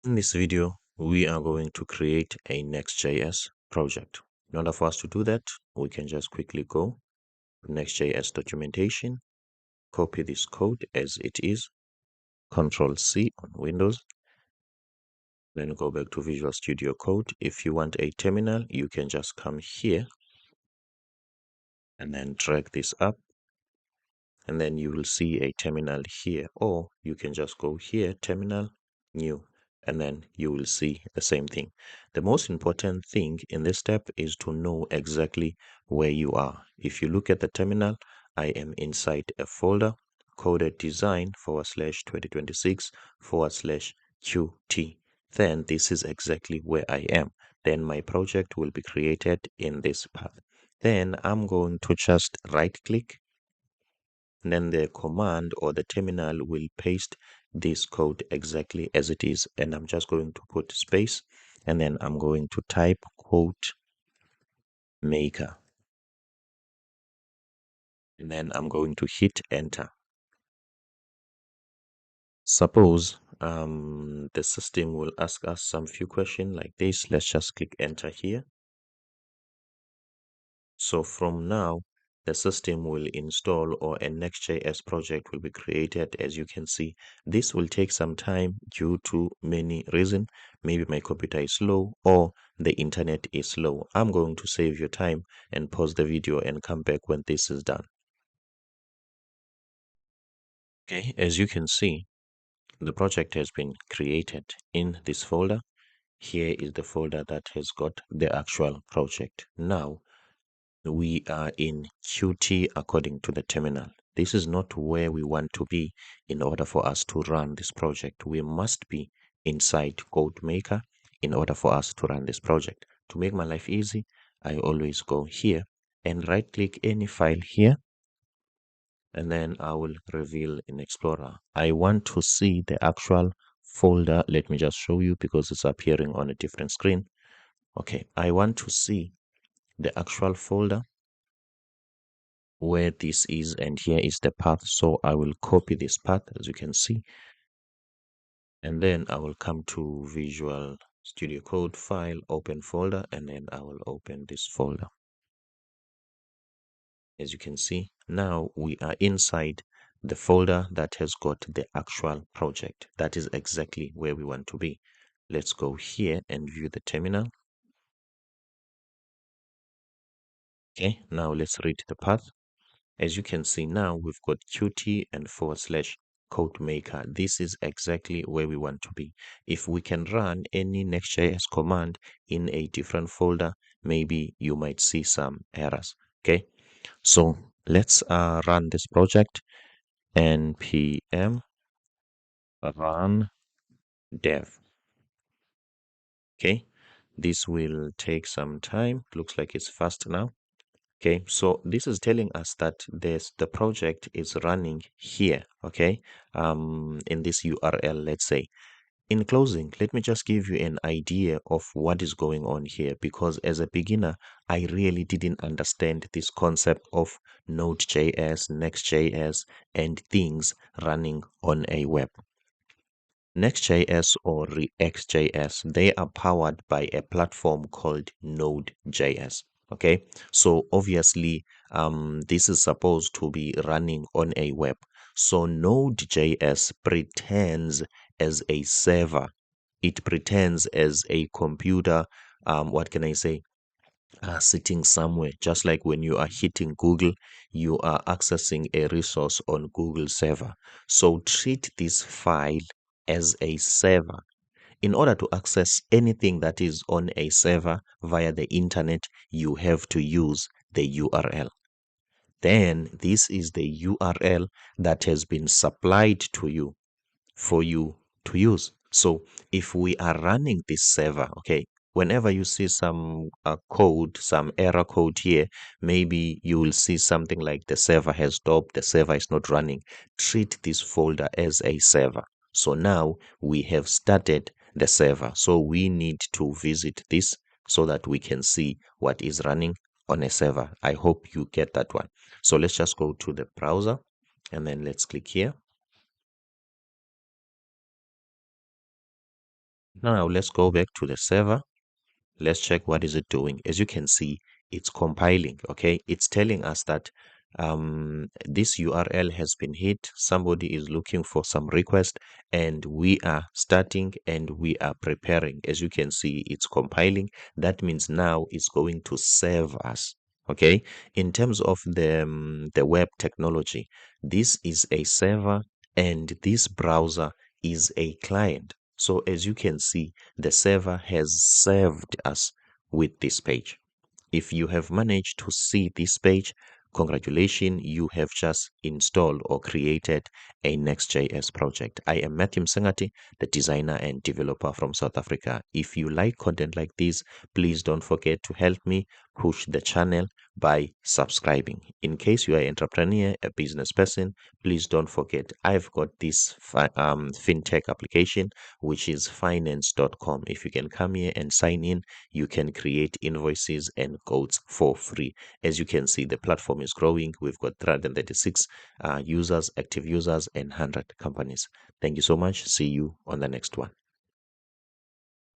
In this video, we are going to create a Next.js project. In order for us to do that, we can just quickly go to Next.js documentation, copy this code as it is, Control C on Windows, then go back to Visual Studio Code. If you want a terminal, you can just come here and then drag this up, and then you will see a terminal here, or you can just go here, terminal, new, and then you will see the same thing. The most important thing in this step is to know exactly where you are. If you look at the terminal, I am inside a folder coded design /2026/QT. Then this is exactly where I am. Then my project will be created in this path. Then I'm going to just right click, and then the command or the terminal will paste this code exactly as it is, and I'm just going to put space, and then I'm going to type quote maker, and then I'm going to hit enter. Suppose the system will ask us some few questions like this. Let's just click enter here. So from now, the system will install, or a Next.js project will be created. As you can see, this will take some time due to many reasons. Maybe my computer is slow or the internet is slow. I'm going to save your time and pause the video and come back when this is done. Okay, as you can see, the project has been created in this folder. Here is the folder that has got the actual project. Now, we are in Qt according to the terminal. This is not where we want to be in order for us to run this project. We must be inside CodeMaker in order for us to run this project. To make my life easy, I always go here and right click any file here, and then I will reveal in Explorer. I want to see the actual folder. Let me just show you because it's appearing on a different screen. Okay, I want to see the actual folder where this is, and here is the path. So I will copy this path, as you can see, and then I will come to Visual Studio Code, file, open folder, and then I will open this folder. As you can see, now we are inside the folder that has got the actual project. That is exactly where we want to be. Let's go here and view the terminal. Okay, now let's read the path. As you can see, now we've got Qt and /CodeMaker. This is exactly where we want to be. If we can run any Next.js command in a different folder, maybe you might see some errors. Okay, so let's run this project. npm run dev. Okay, this will take some time. Looks like it's fast now. Okay, so this is telling us that the project is running here, okay, in this URL, let's say. In closing, let me just give you an idea of what is going on here, because as a beginner, I really didn't understand this concept of Node.js, Next.js, and things running on a web. Next.js or React.js, they are powered by a platform called Node.js. Okay, so obviously, this is supposed to be running on a web. So Node.js pretends as a server. It pretends as a computer. What can I say? Sitting somewhere, just like when you are hitting Google, you are accessing a resource on Google server. So treat this file as a server. In order to access anything that is on a server via the internet, you have to use the URL. Then this is the URL that has been supplied to you for you to use. So if we are running this server, okay, whenever you see some code, some error code here, maybe you will see something like the server has stopped, the server is not running. Treat this folder as a server. So now we have started the server. So we need to visit this so that we can see what is running on a server. I hope you get that one. So let's just go to the browser and then let's click here. Now let's go back to the server. Let's check what is it doing. As you can see, it's compiling. Okay, it's telling us that this URL has been hit. Somebody is looking for some request, and we are starting and we are preparing. As you can see, it's compiling. That means now it's going to serve us. Okay, in terms of the web technology, this is a server and this browser is a client. So as you can see, the server has served us with this page. If you have managed to see this page, congratulations, you have just installed or created a Next.js project. I am Matthew Msengati, the designer and developer from South Africa. If you like content like this, please don't forget to help me push the channel by subscribing. In case you are an entrepreneur, a business person, please don't forget I've got this fintech application which is finance.com. If you can come here and sign in, you can create invoices and codes for free. As you can see, the platform is growing. We've got 336 users, active users, and 100 companies. Thank you so much. See you on the next one.